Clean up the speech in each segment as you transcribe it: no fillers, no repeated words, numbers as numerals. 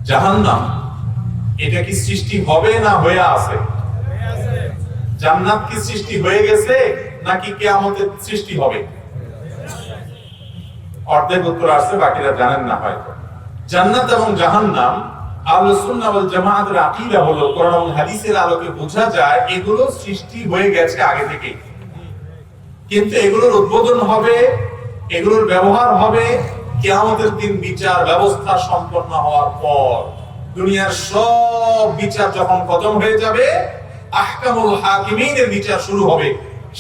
জাহান্নাম এটা কি সৃষ্টি হবে না হয়ে আছে? জান্নাত কি সৃষ্টি হয়ে গেছে নাকি কিয়ামতের সৃষ্টি হবে? অর্ধেক উত্তর আসছে, বাকিরা জানেন না হয়তো। জান্নাত এবং জাহান্নাম আহলুস সুন্নাহ ওয়াল জামাআতের আকীদা হলো, কোরআন এবং হাদিসের আলোকে বোঝা যায় এগুলো সৃষ্টি হয়ে গেছে আগে থেকে, কিন্তু এগুলোর উদ্বোধন হবে, এগুলোর ব্যবহার হবে কিয়ামতের দিন বিচার ব্যবস্থা সম্পন্ন হওয়ার পর। দুনিয়ার সব বিচার যখন খতম হয়ে যাবে, আহকামুল হাকিমিনের বিচার শুরু হবে।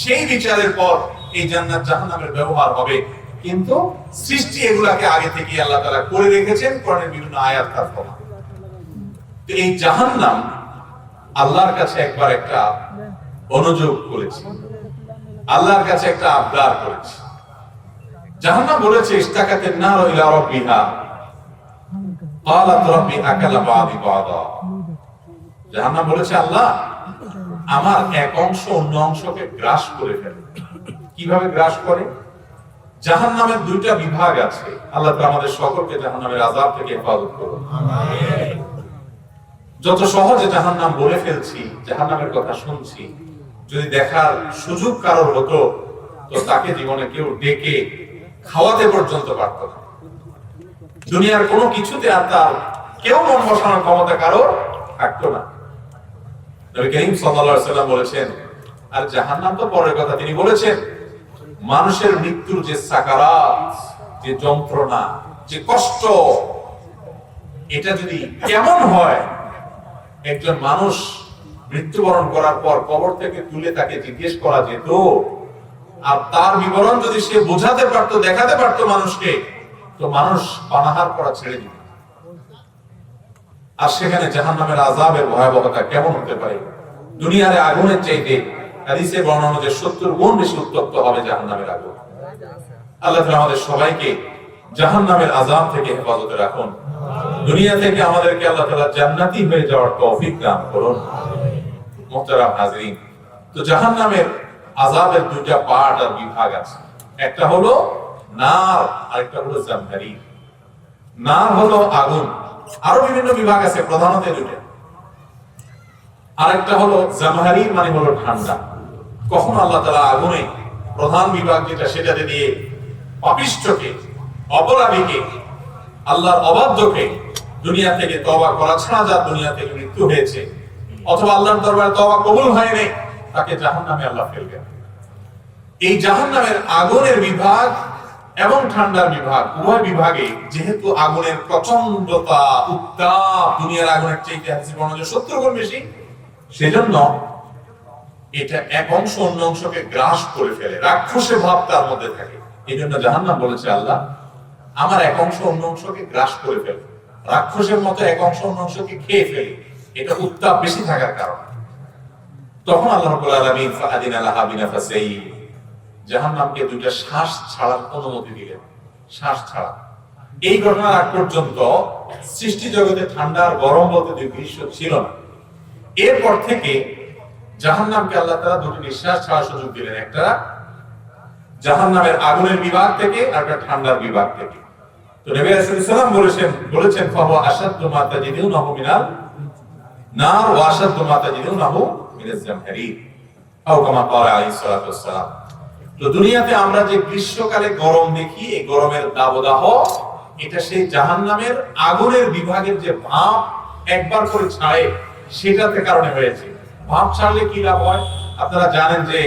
সেই বিচারের পর এই জান্নাত জাহান্নামের ব্যবহার হবে, কিন্তু সৃষ্টি এগুলাকে আগে থেকে আল্লাহ তাআলা করে রেখেছেন কোরআনের বিভিন্ন আয়াত তার প্রমাণ। তো এই জাহান্নাম আল্লাহর কাছে একবার একটা অনুযোগ করেছে, আল্লাহর কাছে একটা আবদার করেছে। জাহান্নাম বলেছে, ইশতাকাতিন নারু ইলা রাব্বিহা ক্বালাত রাব্বি আকালা বাদি বাদা। জাহান্নাম বলেছে, আল্লাহ আমার এক অংশ অন্য অংশকে গ্রাস করে ফেলে। কিভাবে গ্রাস করে? জাহান্নামের দুইটা বিভাগ আছে। আল্লাহ তাআলা আমাদের সকলকে জাহান্নামের আযাব থেকে হেফাজত করুন, আমিন। যত সহজে জাহান্নাম বলে ফেলছি, জাহান্নামের কথা শুনছি, যদি দেখার সুযোগ কারোর হতো তো তাকে জীবনে কেউ ডেকে খাওয়াতে পর্যন্ত পারত না। দুনিয়ার কোনো কিছুতে আর তার কেউ মন বসানোর ক্ষমতা কারোর থাকতো না। নবী করিম সাল্লাল্লাহু আলাইহি ওয়াসাল্লাম বলেছেন, আর জাহান্নাম তো পরের কথা, তিনি বলেছেন মানুষের মৃত্যুর যে সাকারাত, যে যন্ত্রণা, যে কষ্ট, এটা যদি কেমন হয়, একজন মানুষ মৃত্যুবরণ করার পর কবর থেকে তুলে তাকে জিজ্ঞেস করা যেত, আর তার বিবরণ যদি সে বোঝাতে পারতো, দেখাতে পারতো মানুষকে, তো মানুষ পানাহার করা ছেড়ে দিত। আর সেখানে জাহান্নামের আযাবের ভয়াবহতা কেমন হতে পারে? দুনিয়ার আগুনের চাইতে হাদিসে বর্ণনা যে 70 গুণ বেশি উত্তপ্ত হবে জাহান্নামের আগুন। আল্লাহ তাআলা আমাদের সবাইকে জাহান্নামের আযাব থেকে হেফাজতে রাখুন। দুনিয়া থেকে আমাদেরকে আল্লাহ তাআলা জান্নাতি হয়ে যাওয়ার তৌফিক দান করুন। মুহতারাম হাজরিন, তো জাহান্নামের আযাবের দুইটা পার্ট আর বিভাগ আছে। একটা হলো নার, আরেকটা হলো জামহারির। নার হলো আগুন, আরো বিভিন্ন বিভাগ আছে, প্রধানত দুইটা। আরেকটা হলো জামহারির, মানে হলো ঠান্ডা। কখন আল্লাহ তাআলা আগুনে প্রধান বিভাগ যেটা, সেটাতে দিয়ে পাপিষ্ঠকে, অপরাধীকে, আল্লাহর অবাধ্যকে দুনিয়া থেকে তওবা করা ছাড়া, যার দুনিয়া থেকে মৃত্যু হয়েছে অথবা আল্লাহর দরবারে তওবা কবুল হয়নি, তাকে জাহান্নামে আল্লাহ ফেলবেন। এই জাহান্নামের আগুনের বিভাগ এবং ঠান্ডার বিভাগ, উভয় বিভাগে যেহেতু আগুনের প্রচন্ডতা, উত্তাপ দুনিয়ার আগুনের চাইতে হাদিসে বর্ণনা 70 গুণ বেশি, সেজন্য এটা এক অংশ অন্য অংশকে গ্রাস করে ফেলে, রাক্ষসের ভাব তার মধ্যে থাকে। এই জন্য জাহান্নাম বলেছে, আল্লাহ আমার এক অংশ অন্য অংশকে গ্রাস করে ফেলে, রাক্ষসের মতো এক অংশ অন্য অংশকে খেয়ে ফেলে। এটা উত্তাপ বেশি থাকার কারণে। তখন আল্লাহ রাব্বুল আলামিন ফাআদিনা লাহা বিনাফাসাই, জাহান্নামকে দুইটা শ্বাস ছাড়ার অনুমতি দিলেন। শ্বাস ছাড়া। এই ঘটনার আগ পর্যন্ত সৃষ্টি জগতে ঠান্ডা আর গরম বলতে দুই দৃশ্য ছিল না। এরপর থেকে জাহান্নামকে আল্লাহ তাআলা দুটি নিঃশ্বাস ছাড়ার সুযোগ দিলেন, একটা জাহান্নামের আগুনের বিভাগ থেকে আর একটা ঠান্ডার বিভাগ থেকে। তো নবী রাসূলুল্লাহ সাল্লাল্লাহু আলাইহি ওয়াসাল্লাম বলেছেন, ফাহুয়া আশাদ্দু মা তাজিদুনাহু মিনাল নার ওয়া আশাদ্দু মা তাজিদুনাহু মিনাজ জামহারির, আও কামা ক্বালা আলাইহিস সালাতু ওয়াস সালাম। তো দুনিয়াতে আমরা যে গ্রীষ্মকালে গরম দেখি, এই গরমের দাবদাহ, এটা সেই জাহান্নামের আগুনের বিভাগের যে ভাপ একবার করে ছাড়ে, সেটাতে কারণে হয়েছে। ভাপ ছাড়লে কি লাভ হয়? আপনারা জানেন যে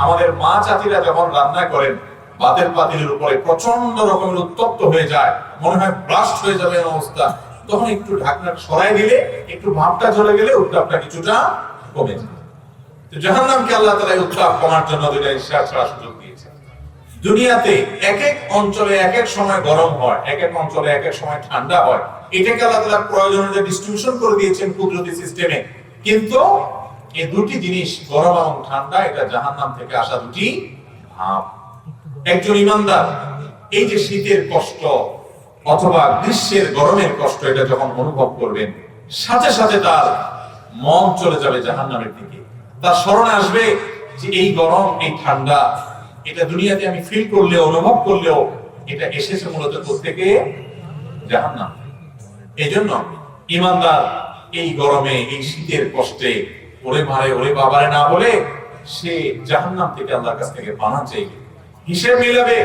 আমাদের মা চাচিরা যখন রান্না করেন, ভাতের পাতিলের উপরে প্রচন্ড রকমের উত্তপ্ত হয়ে যায়, মনে হয় ব্লাস্ট হয়ে যাবে এমন অবস্থা, তখন একটু ঢাকনা সরাই দিলে, একটু ভাপটা চলে গেলে উত্তাপটা কিছুটা কমে যায়। তো জাহান্নামকে আল্লাহ তাআলা উত্তাপ কমার জন্য দুইটা নিঃশ্বাস ছাড়ার সুযোগ দিয়েছে। দুনিয়াতে এক এক অঞ্চলে এক এক সময় গরম হয়, এক এক অঞ্চলে এক এক সময় ঠান্ডা হয়। এটাকে আল্লাহ তাআলা প্রয়োজন অনুযায়ী ডিস্ট্রিবিউশন করে দিয়েছেন কুদরতি সিস্টেমে। কিন্তু এই দুটি জিনিস, গরম এবং ঠান্ডা, এটা জাহান্নাম থেকে আসা দুটি ভাব। একজন ঈমানদার এই যে শীতের কষ্ট অথবা গ্রীষ্মের গরমের কষ্ট, এটা যখন অনুভব করবেন, সাথে সাথে তার মন চলে যাবে জাহান্নামের দিকে। তার স্মরণে আসবে যে এই গরম, এই ঠান্ডা, এটা দুনিয়াতে আমি ফিল করলেও, অনুভব করলেও, এটা এসেছে মূলত কোত্থেকে? জাহান্নাম। এই জন্য ঈমানদার এই গরমে এই শীতের কষ্টে ওরে মারে ওরে বাবারে না বলে সে জাহান্নাম থেকে আল্লাহর কাছ থেকে পানা চাইবে, হিসেব মিলাবে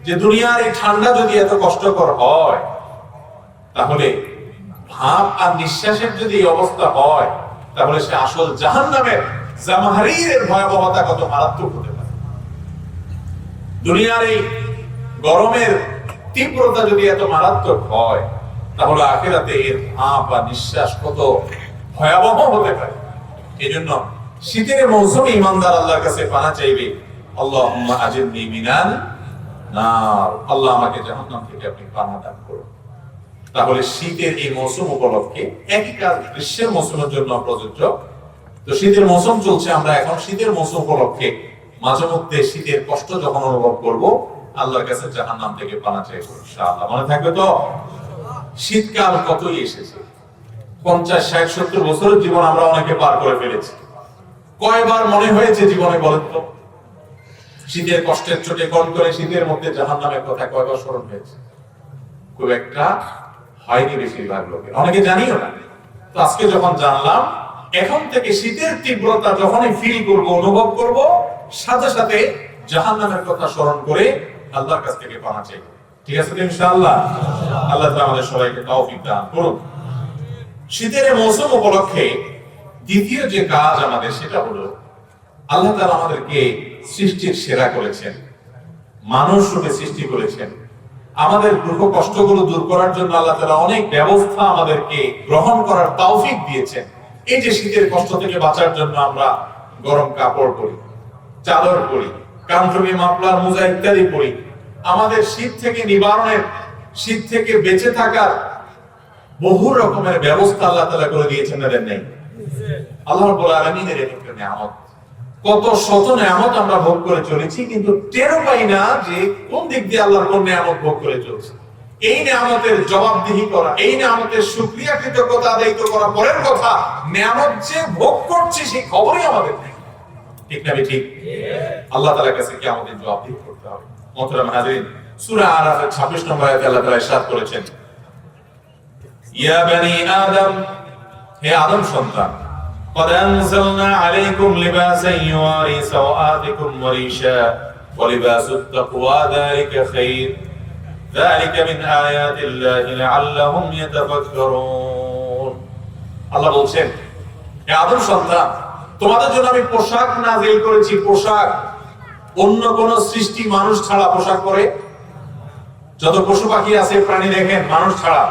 যে দুনিয়ার এই ঠান্ডা যদি এত কষ্টকর হয়, তাহলে ভাব আর নিঃশ্বাসের যদি এই অবস্থা হয়, তাহলে সে আসল জাহান্নামের জামহারীরের ভয়াবহতা কত মারাত্মক হতে পারে। দুনিয়ার এই গরমের তীব্রতা যদি এত মারাত্মক হয়, তাহলে আখিরাতে এর ভাব বা নিঃশ্বাস কত ভয়াবহ হতে পারে। এই জন্য শীতের মৌসুমে ঈমানদার আল্লাহর কাছে পানা চাইবে, আল্লাহুম্মা আজিরনি মিনান নার, আল্লাহ আমাকে জাহান্নাম থেকে আপনি পানা দান করুন। তাহলে শীতের এই মৌসুম উপলক্ষে একই কাজ গ্রীষ্মের মৌসুমের জন্য প্রযোজ্য। তো শীতের মৌসুম চলছে, আমরা এখন শীতের মৌসুম উপলক্ষে মাঝে মধ্যে শীতের কষ্ট যখন অনুভব করব, আল্লাহর কাছে জাহান্নাম থেকে পানা চাইবো ইনশাআল্লাহ। মনে থাকবে তো? শীতকাল কতই এসেছে, 50, 60, 70 বছরের জীবন আমরা অনেকে পার করে ফেলেছি। কয়বার মনে হয়েছে জীবনে বলেন তো? শীতের কষ্টের চোটে কোন করে শীতের মধ্যে জাহান্নামের কথা কয়বার স্মরণ হয়েছে? খুব একটা হয়নি বেশিরভাগ লোকের, অনেকে জানিও না। তো আজকে যখন জানলাম, এখন থেকে শীতের তীব্রতা যখনই ফিল করব, অনুভব করব, সাথে সাথে জাহান্নামের কথা স্মরণ করে আল্লাহর কাছ থেকে পানা চাইব। ঠিক আছে তো ইনশাআল্লাহ? আল্লাহ তাআলা আমাদের সবাইকে তৌফিক দান করুন। শীতের মৌসুম উপলক্ষে দ্বিতীয় যে কাজ আমাদের, সেটা হলো আল্লাহ তাআলা আমাদেরকে সৃষ্টির সেরা করেছেন, মানুষ রূপে সৃষ্টি করেছেন। আমাদের দুঃখ কষ্টগুলো দূর করার জন্য আল্লাহ তাআলা অনেক ব্যবস্থা আমাদেরকে গ্রহণ করার তৌফিক দিয়েছেন। এই যে শীতের কষ্ট থেকে বাঁচার জন্য আমরা গরম কাপড় পরি, চাদর পরি, কানটুপি, মাফলার, মোজা ইত্যাদি পরি, আমাদের শীত থেকে নিবারণের, শীত থেকে বেঁচে থাকার বহু রকমের ব্যবস্থা আল্লাহ তাআলা করে দিয়েছেন। না দেন নাই? আল্লাহ রাব্বুল আলামিনের একটা নিয়ামত, কত শত নিয়ামত আমরা ভোগ করে চলেছি, কিন্তু টেরও পাই না যে কোন দিক দিয়ে আল্লাহর কোন নিয়ামত ভোগ করে চলছে। এই নিয়ামতের জবাবদিহি করা, এই নিয়ামতের শুকরিয়া কৃতজ্ঞতা আদায় করা পরের কথা, নিয়ামত যে ভোগ করছি সেই খবরই আমাদের নেই। ঠিক না ঠিক? আল্লাহ তাআলার কাছে কি আমাদের জবাবদিহি করতে হবে। মোহতারাম হাজিরিন, সূরা আরাফের 26 নম্বর আয়াতে আল্লাহ তাআলা ইরশাদ করেছেন, ইয়া বনি আদম, হে আদম সন্তান, قد أنزلنا عليكم لباسا يواري سوآتكم وريشا ولباس التقوى ذلك خير ذلك من آيات الله لعلهم يتفكرون। আল্লাহ বলছেন, হে আদম সন্তান, তোমাদের জন্য আমি পোশাক নাযিল করেছি। পোশাক, অন্য কোন সৃষ্টি মানুষ ছাড়া পোশাক পরে? যত পশু পাখি আছে, প্রাণী দেখেন, মানুষ ছাড়া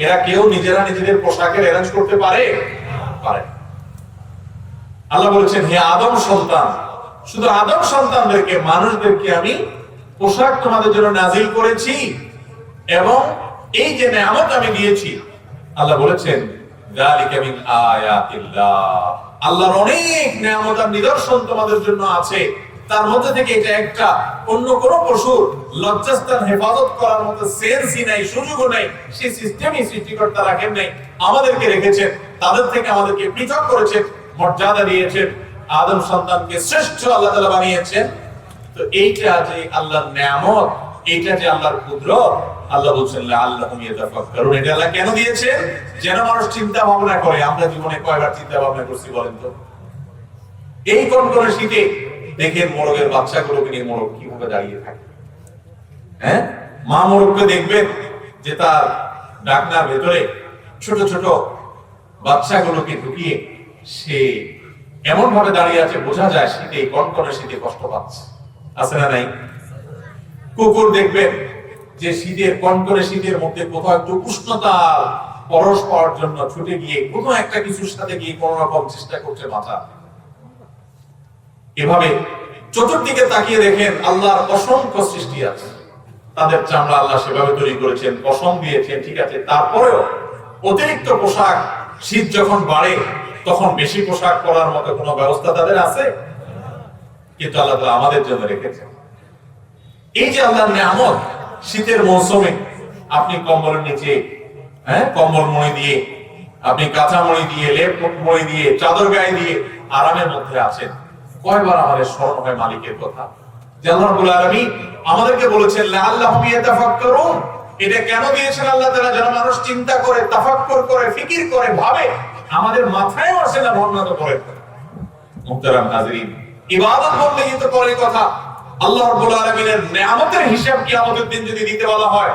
এরা কেউ নিজেরা নিজেদের পোশাকের অ্যারেঞ্জ করতে পারে? পারে। আল্লাহ বলেছেন, হে আদম সন্তান, শুধু আদম সন্তানদেরকে, মানুষদেরকে আমি পোশাক তোমাদের জন্য নাযিল করেছি, এবং এই যে নিয়ামত আমি দিয়েছি, আল্লাহ বলেছেন যালিকা মিন আয়াতিল্লাহ, আল্লাহর অনেক নিয়ামত আর নিদর্শন তোমাদের জন্য আছে। তার মধ্যে থেকে এটা একটা, অন্য কোন পশুর লজ্জাস্থান হেফাজত করার মতো সেন্সই নাই, সুযোগও নাই, সেই সিস্টেমই সৃষ্টিকর্তা রাখেন নাই, আমাদেরকে রেখেছেন। তাদের থেকে আমাদেরকে পৃথক করেছেন, মর্যাদা দিয়েছেন, আদম সন্তানকে শ্রেষ্ঠ আল্লাহ তাআলা বানিয়েছেন। তো এইটা যে আল্লাহর নিয়ামত, এইটা যে আল্লাহর কুদরত, আল্লাহ বলছেন লাআল্লাহুম ইয়াতাফাক্কারুন। এটা আল্লাহ কেন দিয়েছেন? যেন মানুষ চিন্তা ভাবনা করে। আমরা জীবনে কয়বার চিন্তা ভাবনা করছি বলেন তো? এই কোন শীতে দেখেন মোরগের বাচ্চাগুলোকে নিয়ে মোরগ কিভাবে দাঁড়িয়ে থাকে। হ্যাঁ, মা মোরগকে দেখবেন যে তার ডাকনার ভেতরে ছোট ছোট বাচ্চাগুলোকে ঢুকিয়ে সে এমন ভাবে দাঁড়িয়ে আছে, বোঝা যায় শীতে, কনকনে শীতে কষ্ট পাচ্ছে। আছে না নাই? কুকুর দেখবেন যে শীতের, কনকনে শীতের মধ্যে কোথাও একটু উষ্ণতার পরশ পাওয়ার জন্য ছুটে গিয়ে কোনো একটা কিছুর সাথে গিয়ে কোন রকম চেষ্টা করছে বাঁচা। এভাবে চতুর্দিকে তাকিয়ে দেখেন আল্লাহর অসংখ্য সৃষ্টি আছে, তাদের চামড়া আল্লাহ সেভাবে তৈরি করেছেন, পশম দিয়েছেন, ঠিক আছে। তারপরেও অতিরিক্ত পোশাক, শীত যখন বাড়ে তখন বেশি পোশাক পরার মতো কোনো ব্যবস্থা তাদের আছে? কিন্তু আল্লাহ তাআলা আমাদের জন্য রেখেছেন। এই যে আল্লাহর নিয়ামত, শীতের মৌসুমে আপনি কম্বলের নিচে, কম্বল মুড়ি দিয়ে, আপনি কাঁচা মুড়ি দিয়ে, লেপ মুড়ি দিয়ে, চাদর গায়ে দিয়ে আরামের মধ্যে আছেন। কয়বার আমাদের স্মরণ হয় মালিকের কথা, যে আল্লাহ রাব্বুল আলামিন আমাদেরকে বলেছেন লাআল্লাহুম ইয়াতাফাক্কারুন। এটা কেন দিয়েছেন আল্লাহ তাআলা? যেন মানুষ চিন্তা করে, তাফাক্কুর করে, ফিকির করে, ভাবে। আমাদের মাথায় আসে না বর্ণনা তো পরে। মুহতারাম নাজরীন, ইবাদত বলতে কিন্তু পরে কথা। আল্লাহ রাব্বুল আলামিনের নিয়ামতের হিসাব কিয়ামতের দিন যদি দিতে বলা হয়,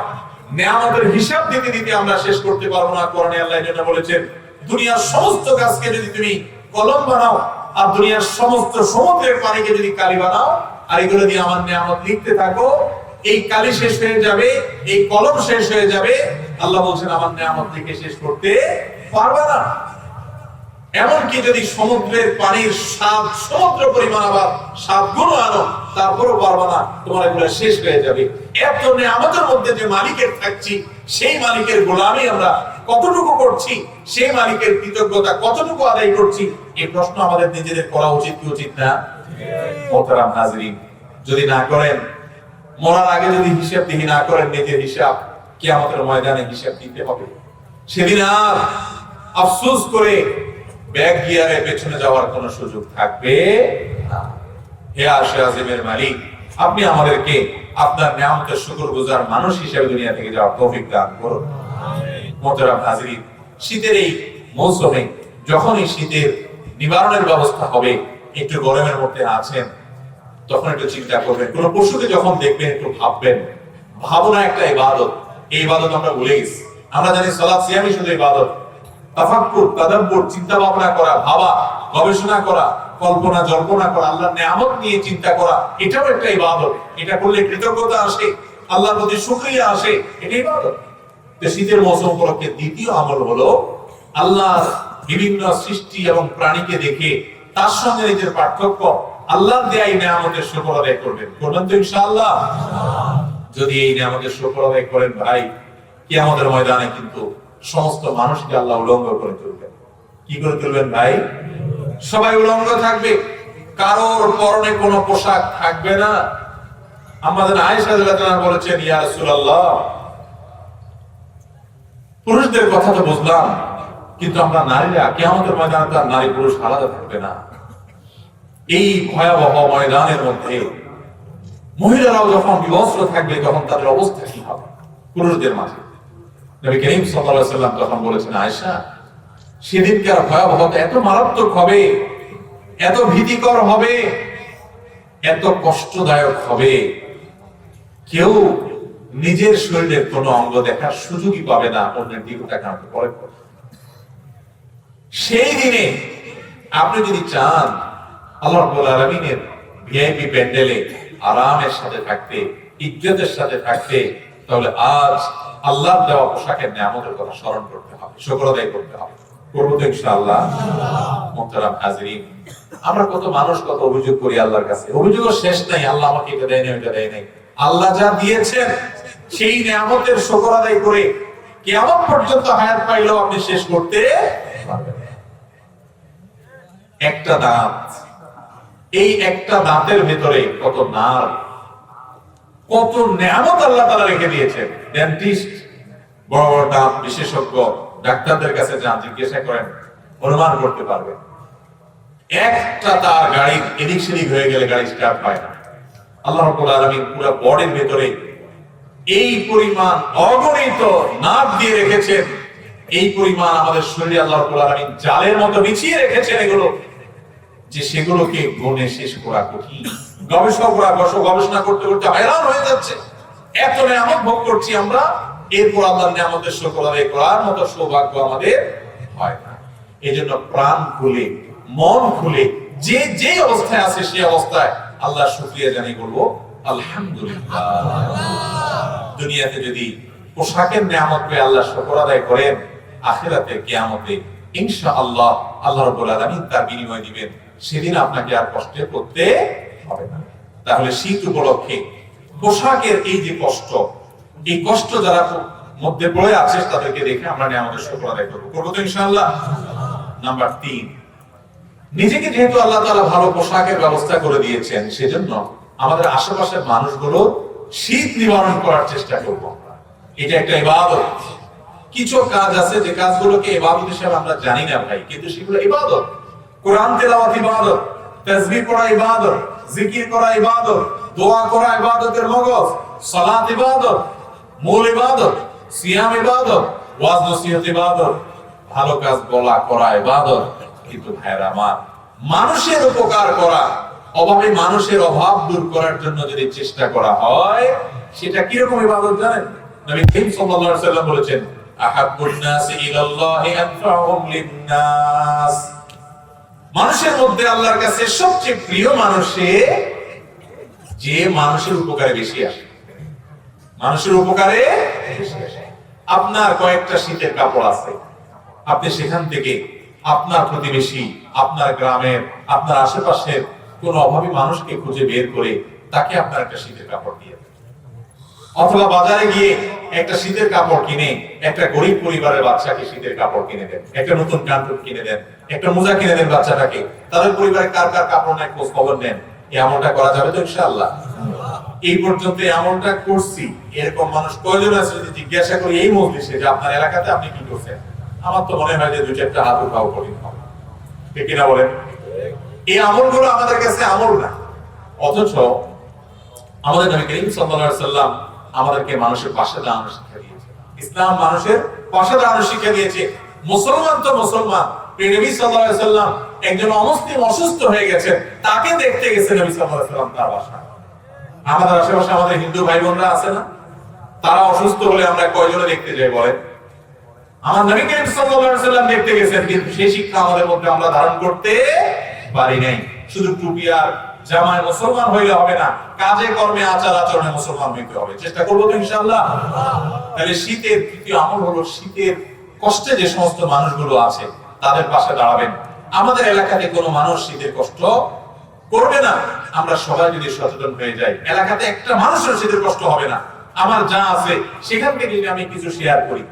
নিয়ামতের হিসাব দিতে দিতে আমরা শেষ করতে পারবো না। কোরআনে আল্লাহ এটা বলেছেন, দুনিয়ার সমস্ত গাছকে যদি তুমি কলম বানাও আর দুনিয়ার সমস্ত সমুদ্রের পানিকে যদি কালি বানাও আর এগুলো দিয়ে আমার নিয়ামত লিখতে থাকো, এই কালি শেষ হয়ে যাবে, এই কলম শেষ হয়ে যাবে। আল্লাহ বলছেন আমার নিয়ামত লিখে শেষ করতে পারবে না। এমনকি যদি সমুদ্রের পানির 7 সমুদ্র পরিমাণ আবার 7 গুণ আনো, তারপরও পারবে না, তোমার এগুলো শেষ হয়ে যাবে। এত নিয়ামতের মধ্যে যে মালিকের থাকছি, সেই মালিকের গোলামি আমরা কতটুকু করছি, সেই মালিকের কৃতজ্ঞতা কতটুকু আদায় করছি, এই প্রশ্ন আমাদের নিজেদের করা উচিত কি উচিত না? মুহতারাম নাজরীন, যদি না করেন, মরার আগে যদি হিসাব দিহি না করেন নিজের হিসাব, কিয়ামতের ময়দানে হিসাব দিতে হবে। সেদিন আর আফসোস করে ব্যাগ গিয়ারে পেছনে যাওয়ার কোনো সুযোগ থাকবে না। হে আরশে আজিমের মালিক, আপনি আমাদেরকে আপনার নিয়ামতের শুকরগুজার মানুষ হিসেবে দুনিয়া থেকে যাওয়ার তৌফিক দান করুন। মুহতারাম নাজরীন, শীতের এই মৌসুমে যখনই শীতের নিবারণের ব্যবস্থা হবে, একটু গরমের মধ্যে আছেন, তখন একটু চিন্তা করবেন। কোন পশুকে যখন দেখবেন একটু ভাববেন। ভাবনা একটা ইবাদত। এই ইবাদত আমরা ভুলে গেছি। আমরা জানি সালাত সিয়ামই শুধু ইবাদত। তাফাক্কুর, তাদাব্বুর, চিন্তা ভাবনা করা, ভাবা, গবেষণা করা, কল্পনা জল্পনা করা, আল্লাহর নিয়ামত নিয়ে চিন্তা করা, এটাও একটা ইবাদত। এটা করলে কৃতজ্ঞতা আসে, আল্লাহর প্রতি শুকরিয়া আসে, এটা ইবাদত। তো শীতের মৌসুম উপলক্ষে দ্বিতীয় আমল হলো আল্লাহর বিভিন্ন সৃষ্টি এবং প্রাণীকে দেখে তার সঙ্গে নিজের পার্থক্য, আল্লাহর দেয়া এই নিয়ামতের শুকর আদায় করবেন। করবেন তো ইনশাআল্লাহ? যদি এই নিয়ামতের শুকর আদায় করেন ভাই, কিয়ামতের ময়দানে কিন্তু সমস্ত মানুষকে আল্লাহ উলঙ্গ করে তুলবেন। কি করে তুলবেন ভাই? সবাই উলঙ্গ থাকবে, কারোর পরনে কোনো পোশাক থাকবে না। আমাদের আয়েশা রাদিয়াল্লাহু আনহা বলেছেন, ইয়া রাসূলুল্লাহ, পুরুষদের কথা তো বুঝলাম, কিন্তু আমরা নারীরা কিয়ামতের ময়দানে তো নারী পুরুষ আলাদা থাকবে না। এই ভয়াবহ ময়দানের মধ্যে মহিলারাও যখন বিবস্ত্র থাকবে, তখন তাদের অবস্থা কি হবে পুরুষদের মাঝে? নবী করিম সাল্লাল্লাহু আলাইহি ওয়াসাল্লাম তখন বলেছেন, আয়েশা, সেদিনকার ভয়াবহতা এত মারাত্মক হবে, এত ভীতিকর হবে, এত কষ্টদায়ক হবে, কেউ নিজের শরীরের কোনো অঙ্গ দেখার সুযোগই পাবে না, অন্যের দিকে তাকানোর পরে। সেই দিনে আপনি যদি চান আল্লাহ রাব্বুল আলামিনের ভিআইপি প্যান্ডেলে আরামের সাথে থাকতে, ইজ্জতের সাথে থাকতে, তাহলে আজ আল্লাহর দেওয়া পোশাকের নিয়ামতের কথা স্মরণ করতে হবে, শুকর আদায় করতে হবে। করব তো ইনশাআল্লাহ? মুহতারাম হাজিরিন, আমরা কত মানুষ কত অভিযোগ করি আল্লাহর কাছে, অভিযোগও শেষ নাই। আল্লাহ আমাকে এটা দেয় না, এটা দেয় নাই। আল্লাহ যা দিয়েছেন সেই নিয়ামতের শুকর আদায় করে কিয়ামত পর্যন্ত হায়াত পাইলেও আপনি শেষ করতে পারবেন না। একটা দাঁত, এই একটা দাঁতের ভেতরে কত নার্ভ, কত নিয়ামত আল্লাহ তাআলা রেখে দিয়েছেন। ডেন্টিস্ট, বড় বড় দাঁত বিশেষজ্ঞ ডাক্তারদের কাছে যান, জিজ্ঞাসা করেন, অনুমান করতে পারবেন একটা তার গাড়ি এদিক সেদিক হয়ে গেলে গাড়ি স্টার্ট হয় না। আল্লাহ রাব্বুল আলামিন পুরো বডির ভেতরে এই পরিমাণ অগণিত নার্ভ দিয়ে রেখেছেন, এই পরিমাণ আমাদের শরীরে আল্লাহ রাব্বুল আলামিন জালের মতো বিছিয়ে রেখেছেন এগুলো, যে সেগুলোকে গুণে শেষ করা কঠিন। গবেষকরা গবেষণা করতে করতে হয়রান হয়ে যাচ্ছে। এত নিয়ামত ভোগ করছি আমরা, এরপর আল্লাহর নিয়ামতের শুকর আদায় করার মতো সৌভাগ্য আমাদের হয় না। এজন্য প্রাণ খুলে, মন খুলে, যে যে অবস্থায় আছে সেই অবস্থায় আল্লাহর শুকরিয়া জানিয়ে বলবো আলহামদুলিল্লাহ। দুনিয়াতে যদি পোশাকের নিয়ামত পেয়ে আল্লাহর শুকর আদায় করেন, আখিরাতে কিয়ামতে ইনশাআল্লাহ আল্লাহ রাব্বুল আলামিন তার বিনিময় দিবেন। সেদিন আপনাকে আর কষ্টে পড়তে হবে না। তাহলে শীত উপলক্ষে পোশাকের এই যে কষ্ট, এই কষ্ট যারা মধ্যে পড়ে আছে তাদেরকে দেখে আমরা নিয়ামতের শুকর আদায় করব। করব তো ইনশাআল্লাহ? নাম্বার 3, নিজেকে যেহেতু আল্লাহ তাআলা ভালো পোশাকের ব্যবস্থা করে দিয়েছেন, সেজন্য আমাদের আশেপাশের মানুষগুলো শীত নিবারণ করার চেষ্টা করব। এটা একটা ইবাদত। কিছু কাজ আছে যে কাজগুলোকে ইবাদত হিসেবে আমরা জানি না ভাই, কিন্তু সেগুলো ইবাদত। কোরআন তেলাওয়াত ইবাদত, তাসবিহ পড়া ইবাদত, জিকির করা ইবাদত, দোয়া করা ইবাদতের মগজ, সালাত ইবাদত। মূল ইবাদত, সিয়াম ইবাদত, ওয়াজ নসিহত ইবাদত, ভালো কাজ বলা করা ইবাদত। কিন্তু ভাইরা আমার, মানুষের উপকার করা, অভাবী মানুষের অভাব দূর করার জন্য যদি চেষ্টা করা হয়, সেটা কি রকম ইবাদত জানেন? নবী করিম সাল্লাল্লাহু আলাইহি ওয়াসাল্লাম বলেছেন, আহাব্বুন নাসি ইলাল্লাহি আনফাউহুম লিন-নাস। মানুষের মধ্যে আল্লাহর কাছে সবচেয়ে প্রিয় মানুষে যে মানুষের উপকারে বেশি আসে। মানুষের উপকারে বেশি আসে। আপনার কয়েকটা শীতের কাপড় আছে, আপনি সেখান থেকে আপনার প্রতিবেশী, আপনার গ্রামের, আপনার আশেপাশের কোন অভাবী মানুষকে খুঁজে বের করে তাকে আপনার একটা শীতের কাপড় দিয়ে দেন। অথবা বাজারে গিয়ে একটা শীতের কাপড় কিনে একটা গরিব পরিবারের বাচ্চাকে শীতের কাপড় কিনে দেন, একটা নতুন প্যান্ট কিনে দেন, একটা মোজা কিনে দেন বাচ্চাটাকে। তাদের পরিবারে কার কার কাপড় নাই খোঁজ খবর নেন। এমনটা করা যাবে তো ইনশাআল্লাহ? এই পর্যন্ত এমনটা করছি, এরকম মানুষ কয়জন আছে যদি জিজ্ঞাসা করি এই মজলিসে যে আপনার এলাকাতে আপনি কি করছেন, আমার তো মনে হয় যে দুই চারটা হাত উঠাও করি হবে, ঠিক কিনা বলেন? এই আমলগুলো আমাদের কাছে আমল না, অথচ আমাদের নবী করিম সাল্লাল্লাহু আলাইহি ওয়াসাল্লাম আমাদেরকে মানুষের পাশে দাঁড়ানো শিক্ষা দিয়েছে। ইসলাম মানুষের পাশে দাঁড়ানো শিক্ষা দিয়েছে। মুসলমান তো মুসলমান, নবী সাল্লাল্লাহু আলাইহি ওয়াসাল্লাম একজন অমুসলিম অসুস্থ হয়ে গেছে, তাকে দেখতে গেছে নবী সাল্লাল্লাহু আলাইহি ওয়াসাল্লাম তার বাসায়। আমাদের আশেপাশে আমাদের হিন্দু ভাই বোনরা আছে না, তারা অসুস্থ হলে আমরা কয়জনে দেখতে যাই বলেন? আমার নবী করিম সাল্লাল্লাহু আলাইহি ওয়াসাল্লাম দেখতে গেছেন, কিন্তু সেই শিক্ষা আমাদের মধ্যে আমরা ধারণ করতে পারি নাই। শুধু টুপি আর জামায় মুসলমান হইলে হবে না, কাজে কর্মে আচার আচরণে মুসলমান হইতে হবে। চেষ্টা করবো তো ইনশাআল্লাহ। তাহলে শীতের তৃতীয় আমল হলো শীতের কষ্টে যে সমস্ত মানুষগুলো আছে তাদের পাশে দাঁড়াবেন। আমাদের এলাকাতে কোনো মানুষ শীতের কষ্ট করবে না, আমরা সবাই যদি সচেতন হয়ে যাই, এলাকাতে একটা মানুষের শীতের কষ্ট হবে না। আমার যা আছে সেখান থেকে যদি আমি কিছু শেয়ার করি,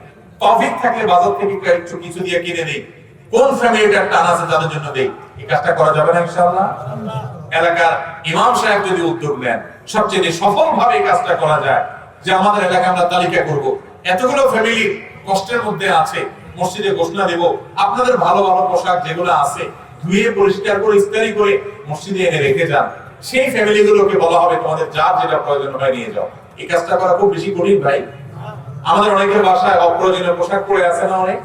তৌফিক থাকলে বাজার থেকে একটু কিছু দিয়ে কিনে নেই, কোন ফ্যামিলিটা টান আছে তাদের জন্য দেই, এই কাজটা করা যাবে না ইনশাআল্লাহ? এলাকার ইমাম সাহেব যদি উদ্যোগ নেন, সবচেয়ে সফলভাবে এই কাজটা করা যায় যে আমাদের এলাকায় আমরা তালিকা করব, এতগুলো ফ্যামিলি কষ্টের মধ্যে আছে, মসজিদে ঘোষণা দেব, আপনাদের ভালো ভালো পোশাক যেগুলো আছে ধুয়ে পরিষ্কার করে ইস্ত্রি করে মসজিদে এনে রেখে যান। সেই ফ্যামিলিগুলোকে বলা হবে তোমাদের যার যেটা প্রয়োজন হয় নিয়ে যাও। এই কাজটা করা খুব বেশি কঠিন ভাই। আমাদের অনেকের বাসায় অপ্রয়োজনীয় পোশাক পরে আছে না অনেক,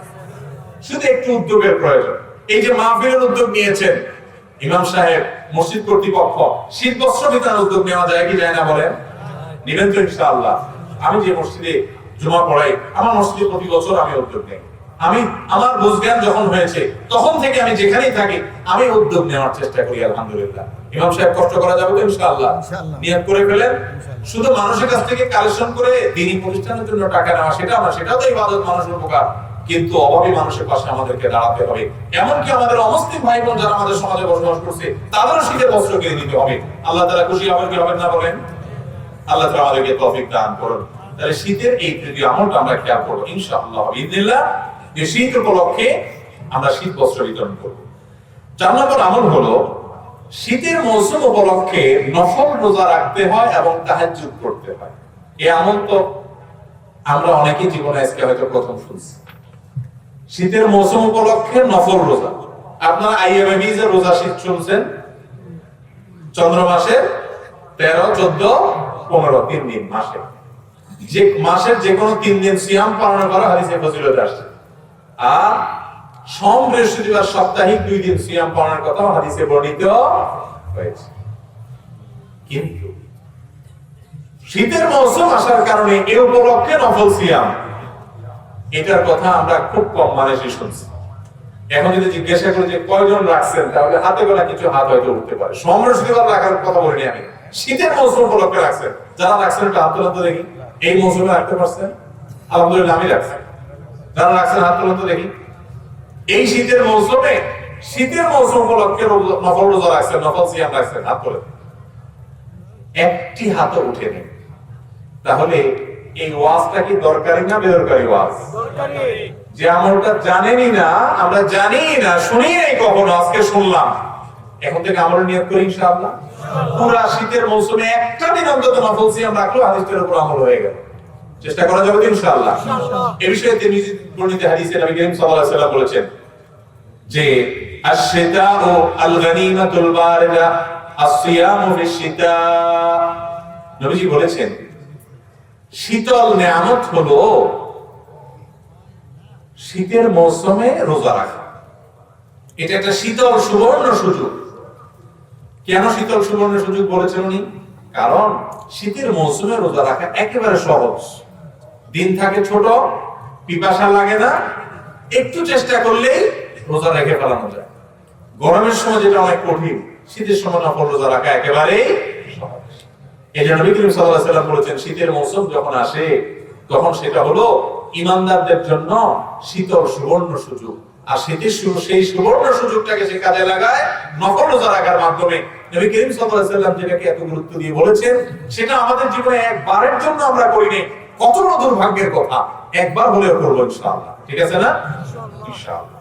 শুধু একটু উদ্যোগের প্রয়োজন। এই যে মাহফিলের উদ্যোগ নিয়েছেন ইমাম সাহেব, মসজিদ কর্তৃপক্ষ, শীত বস্ত্র বিতরণের উদ্যোগ নেওয়া যায় কি যায় না বলেন? নিবেন তো ইনশাআল্লাহ? আমি যে মসজিদে জুমা পড়াই, আমার মসজিদে প্রতি বছর আমি উদ্যোগ নেই। আমি আমার বুঝজ্ঞান যখন হয়েছে তখন থেকে আমি যেখানেই থাকি আমি উদ্যোগ নেওয়ার চেষ্টা করি। আলহামদুলিল্লাহ। ইমাম সাহেব কষ্ট করা যাবে তো ইনশাআল্লাহ? নিয়ত করে ফেলেন। শুধু মানুষের কাছ থেকে কালেকশন করে দিনী প্রতিষ্ঠানের জন্য টাকা নেওয়া সেটা না, সেটা তো ইবাদত, মানুষের উপকার, কিন্তু অভাবী মানুষের পাশে আমাদেরকে দাঁড়াতে হবে। এমনকি আমাদের অমুসলিম ভাই বোন যারা আমাদের সমাজে বসবাস করছে তাদেরও শীতের বস্ত্র কিনে দিতে হবে। আল্লাহ তাআলা খুশি হবেন কি হবেন না বলেন? আল্লাহ তাআলা আমাদেরকে তৌফিক দান করুন। তাহলে শীতের এই তৃতীয় আমলটা আমরা খেয়াল করব ইনশাআল্লাহ বিইذنিল্লাহ, যে শীত উপলক্ষে আমরা শীত বস্ত্র বিতরণ করব। 4 নম্বর আমল হলো শীতের মৌসুম উপলক্ষে নফল রোজা রাখতে হয় এবং তাহাজ্জুদ করতে হয়। এই আমল তো আমরা অনেকেই জীবনে আজকে হয়তো প্রথম শুনছি। শীতের মৌসুম উপলক্ষে নফল রোজা, আপনারা আইয়ামে বীজের রোজা শীত শুনছেন, চন্দ্র মাসের 13, 14, 15 3 দিন মাসে, যে মাসের যে কোনো 3 দিন সিয়াম পালন করা হাদিসে ফজিলত আসছে। আর সোম, বৃহস্পতিবার সাপ্তাহিক 2 দিন সিয়াম পালনের কথা হাদিসে বর্ণিত হয়েছে। কিন্তু শীতের মৌসুম আসার কারণে এই উপলক্ষে নফল সিয়াম, এটার কথা আমরা খুব কম মানুষই শুনছি। এখন যদি জিজ্ঞাসা করি যে কয়জন রাখছেন, তাহলে হাতে গোনা কিছু হাত হয়তো উঠতে পারে। সোম, বৃহস্পতিবার রাখার কথা বলিনি আমি, শীতের মৌসুম উপলক্ষে রাখছেন। যারা রাখছেন একটা হাত তোলা তো দেখি। এই মৌসুমে রাখতে পারছেন? আলহামদুলিল্লাহ, আমি রাখছি। যারা রাখছেন হাত তোলা তো দেখি। এই শীতের মৌসুমে, শীতের মৌসুম উপলক্ষে নফল রোজা রাখছেন, নফল সিয়াম রাখছেন, হাত তোলেন। একটি হাতও উঠে নেই। তাহলে এই ওয়াজটা কি দরকারি না বেদরকারি ওয়াজ? যে আমলটা জানেনই না, আমরা জানি না, শুনি নাই কখনো, আজকে শুনলাম। এখন থেকে আমল নিয়ত করি ইনশাআল্লাহ। পুরা শীতের মৌসুমে একটা দিন অন্তত নফল সিয়াম রাখলো, হাদিসের উপর আমল হয়ে গেল। চেষ্টা করা যাবে ইনশাআল্লাহ। এই বিষয়ে তিরমিজি বর্ণিত হাদিসে নবী করিম সাল্লাল্লাহু আলাইহি ওয়াসাল্লাম বলেছেন যে আশ-শিতাউ আল-গানিমাতুল বারিদা আস-সিয়ামু ফিশ-শিতা। নবীজি বলেছেন শীতল নেয়ামত হলো শীতের মৌসুমে রোজা রাখা। এটা একটা শীতল সুবর্ণ সুযোগ। কেন শীতল সুবর্ণ সুযোগ বলেছেন উনি? কারণ শীতের মৌসুমে রোজা রাখা একেবারে সহজ। দিন থাকে ছোট, পিপাসা লাগে না, একটু চেষ্টা করলেই রোজা রেখে ফেলানো যায়। গরমের সময় যেটা অনেক কঠিন, শীতের সময় নফল রোজা রাখা একেবারেই সহজ। এই জন্য নবী করিম সাল্লাল্লাহু আলাইহি ওয়াসাল্লাম বলেছেন, শীতের মৌসুম যখন আসে তখন সেটা হলো ঈমানদারদের জন্য শীতল সুবর্ণ সুযোগ। আর শীতের সেই সুবর্ণ সুযোগটাকে সে কাজে লাগায় নফল রোজা রাখার মাধ্যমে। নবী করিম সাল্লাল্লাহু আলাইহি ওয়াসাল্লাম যেটাকে এত গুরুত্ব দিয়ে বলেছেন, সেটা আমাদের জীবনে একবারের জন্য আমরা করিনি, কত বড় দুর্ভাগ্যের কথা। একবার হলেও করবো ইনশাআল্লাহ। ঠিক আছে না? ইনশাআল্লাহ।